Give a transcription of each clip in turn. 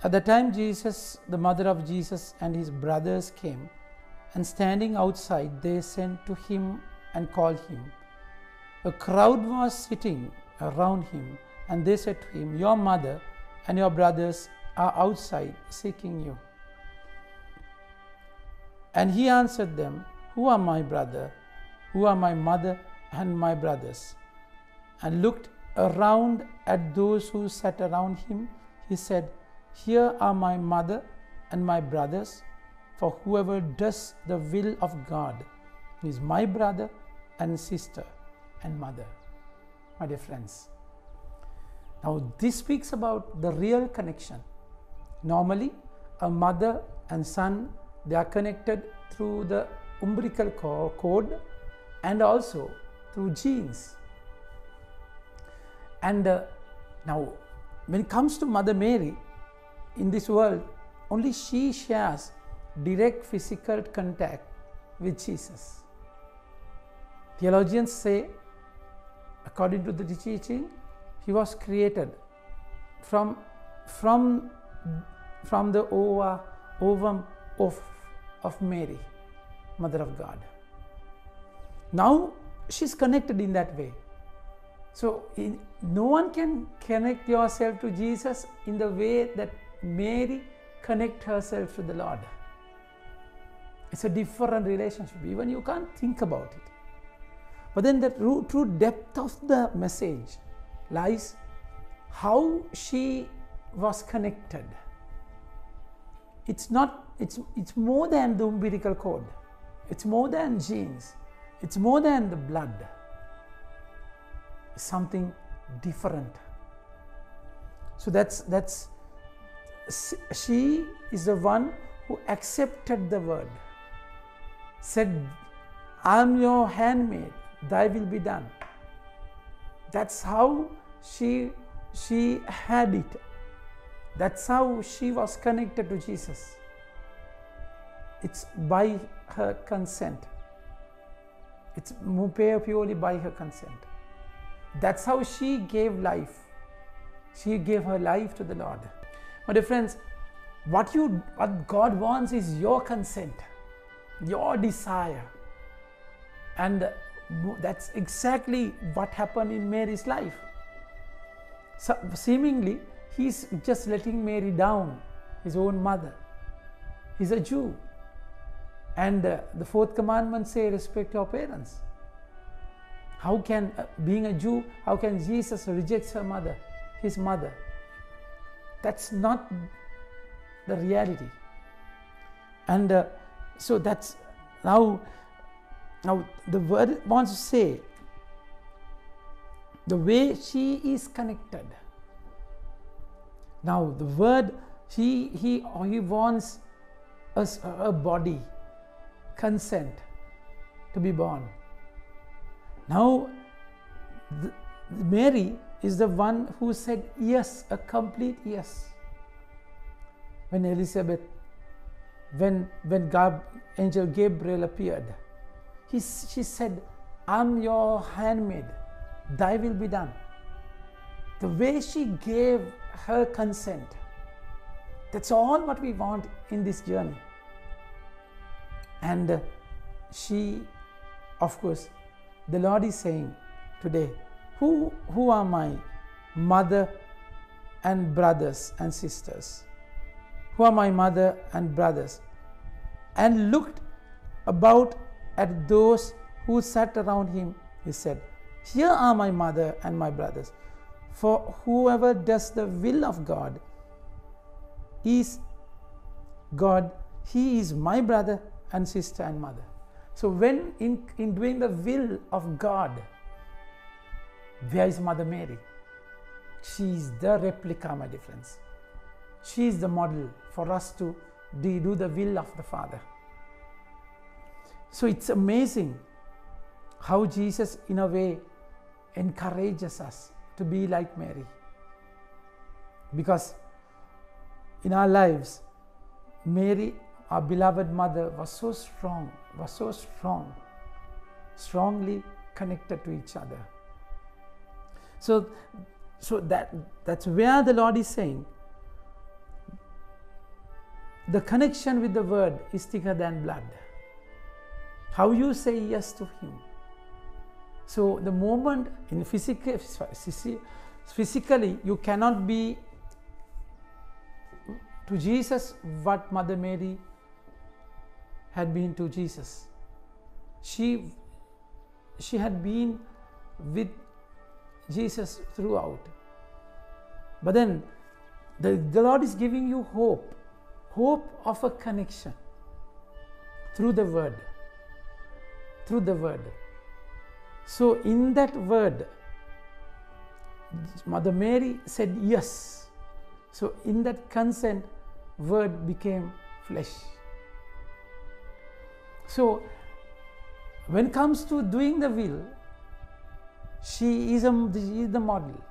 At the time Jesus, the mother of Jesus and his brothers came, and standing outside they sent to him and called him. A crowd was sitting around him, and they said to him, "Your mother and your brothers are outside seeking you." And he answered them, "Who are my brother? Who are my mother and my brothers?" And looked around at those who sat around him, he said, "Here are my mother and my brothers, for whoever does the will of God is my brother and sister and mother." My dear friends, now this speaks about the real connection. Normally, a mother and son, they are connected through the umbilical cord and also through genes. And now, when it comes to Mother Mary, in this world, only she shares direct physical contact with Jesus. Theologians say, according to the teaching, he was created from the ovum of Mary, Mother of God. Now she's connected in that way. So no one can connect yourself to Jesus in the way that Mary connect herself to the Lord. It's a different relationship. Even you can't think about it. But then the true depth of the message lies how she was connected. It's more than the umbilical cord. It's more than genes. It's more than the blood. It's something different. So she is the one who accepted the word, said, "I'm your handmaid, thy will be done." That's how she had it. That's how she was connected to Jesus. It's by her consent. It's purely by her consent. That's how she gave life. She gave her life to the Lord. My dear friends, what God wants is your consent, your desire. And that's exactly what happened in Mary's life. So seemingly, he's just letting Mary down, his own mother. He's a Jew. And the fourth commandment says, respect your parents. How can, being a Jew, how can Jesus reject her mother, his mother? That's not the reality. And so that's now the word wants to say the way she is connected. Now the word, he wants a body, consent to be born. Now Mary is the one who said yes, a complete yes. When Elizabeth, when angel Gabriel appeared, she said, "I'm your handmaid, thy will be done." The way she gave her consent, that's all what we want in this journey. And she, of course, the Lord is saying today, who are my mother and brothers and sisters? Who are my mother and brothers? And looked about at those who sat around him, he said, "Here are my mother and my brothers. For whoever does the will of God is God. He is my brother and sister and mother." So when in doing the will of God, where is Mother Mary? She is the replica, my dear friends. She is the model for us to do the will of the Father. So it's amazing how Jesus, in a way, encourages us to be like Mary. Because in our lives, Mary, our beloved mother, was so strongly connected to each other. So that's where the Lord is saying, the connection with the word is thicker than blood. How you say yes to him. So the moment in physically you cannot be to Jesus what Mother Mary had been to Jesus. She had been with Jesus throughout. But then the Lord is giving you hope of a connection through the word. So in that word, Mother Mary said yes. So in that consent, word became flesh. So when it comes to doing the will, she is the model,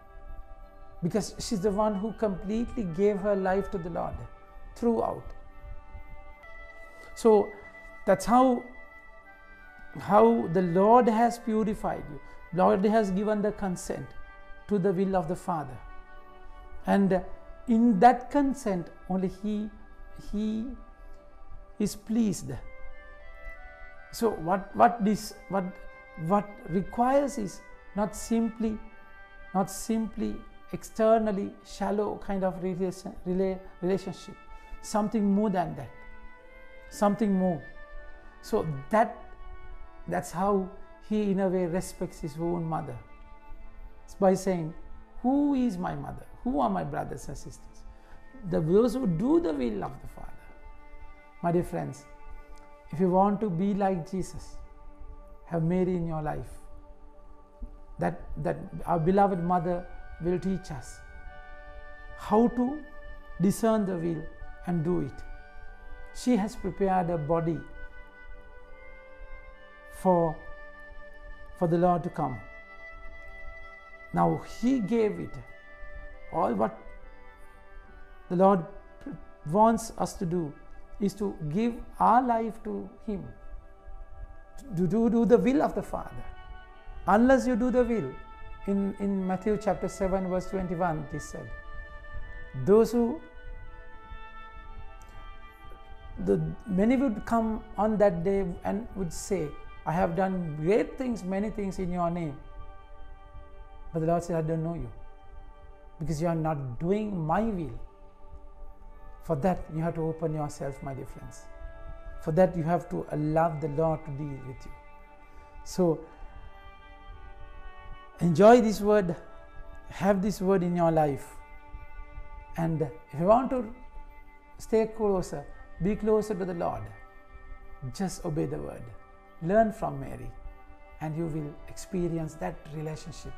because she's the one who completely gave her life to the Lord throughout. So that's how the Lord has purified you. Lord has given the consent to the will of the Father, and in that consent only He is pleased. So what requires is not simply externally shallow kind of relationship, something more than that, something more. So that's how he in a way respects his own mother. It's by saying, who is my mother? Who are my brothers and sisters? Those who do the will of the Father. My dear friends, if you want to be like Jesus, have Mary in your life. That our beloved mother will teach us how to discern the will and do it. She has prepared a body for the Lord to come. Now He gave it. All what the Lord wants us to do is to give our life to Him, to do the will of the Father. Unless you do the will, in Matthew chapter 7 verse 21 it is said, many would come on that day and would say, I have done great things, many things in your name. But the Lord said, I don't know you, because you are not doing my will. For that you have to open yourself, my dear friends. For that you have to allow the Lord to deal with you. So enjoy this word, have this word in your life, and if you want to stay closer, be closer to the Lord, just obey the word. Learn from Mary, and you will experience that relationship